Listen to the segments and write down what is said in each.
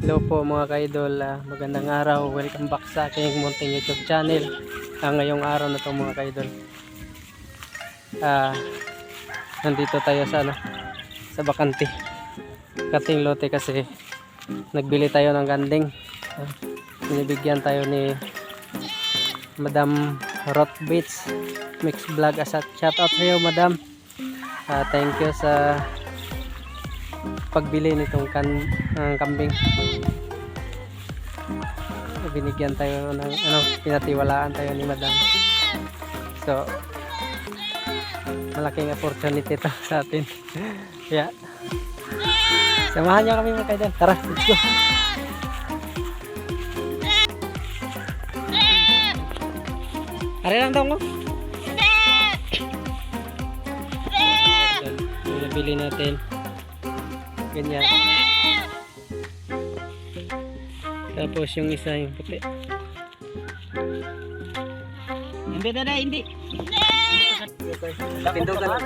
Hello po mga ka-idol, magandang araw, welcome back sa aking munting YouTube channel. Ngayong araw na to mga ka-idol, nandito tayo sa sa bakante kating lote kasi nagbili tayo ng ganding. Binibigyan tayo ni Madam Roth Beats Mix Vlog. Shout out sa iyo Madam, thank you sa pagbili nitong kambing. Binigyan tayo ng pinatiwalaan tayo ni Madam. So malaking opportunity to sa atin. Yeah. Samahan niyo kami mga kaibigan. Tara, let's go. Ari lang daw mo. Bili natin. Ganyan. Tapos yung isa yung puti. Hindi na, hindi. Pindugan lang.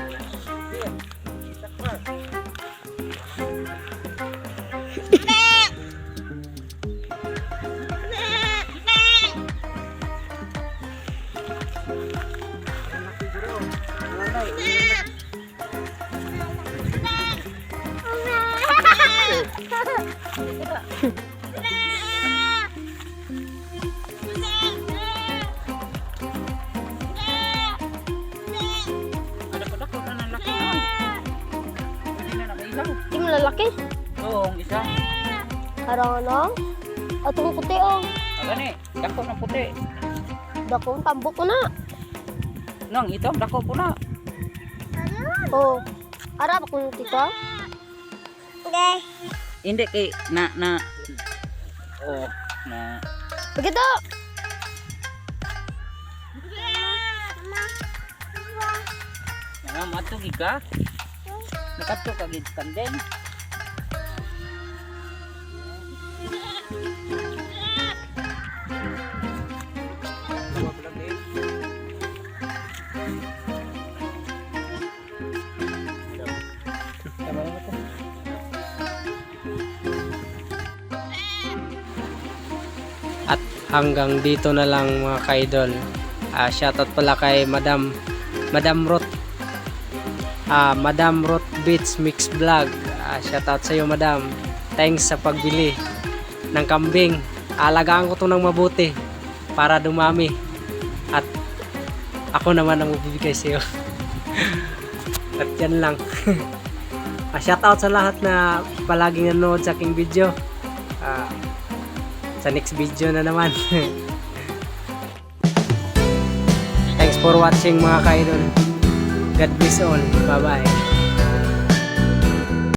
Di mo lalaki? Oo, ang isa. Harang ano? Atong puti oh. Agani, dako ng puti. Dakong tambok ko na. Nang ito, dako po na. Oh. Arap ako ng tita? Hindi. Hindi kay oh, na. Begitu. Matug ka. Nakadto ka gid kandeng. At hanggang dito na lang mga ka-idol. Shoutout pala kay Madam Roth. Madam Roth Beats Mix Vlog. Shoutout sa iyo Madam. Thanks sa pagbili ng kambing. Alagaan ko 'to ng mabuti para dumami. At ako naman ang magbibigay sa iyo. At yan lang. Shoutout sa lahat na palaging nanonood sa aking video. Sa next video na naman. Thanks for watching mga ka-idol. God bless all. Bye bye.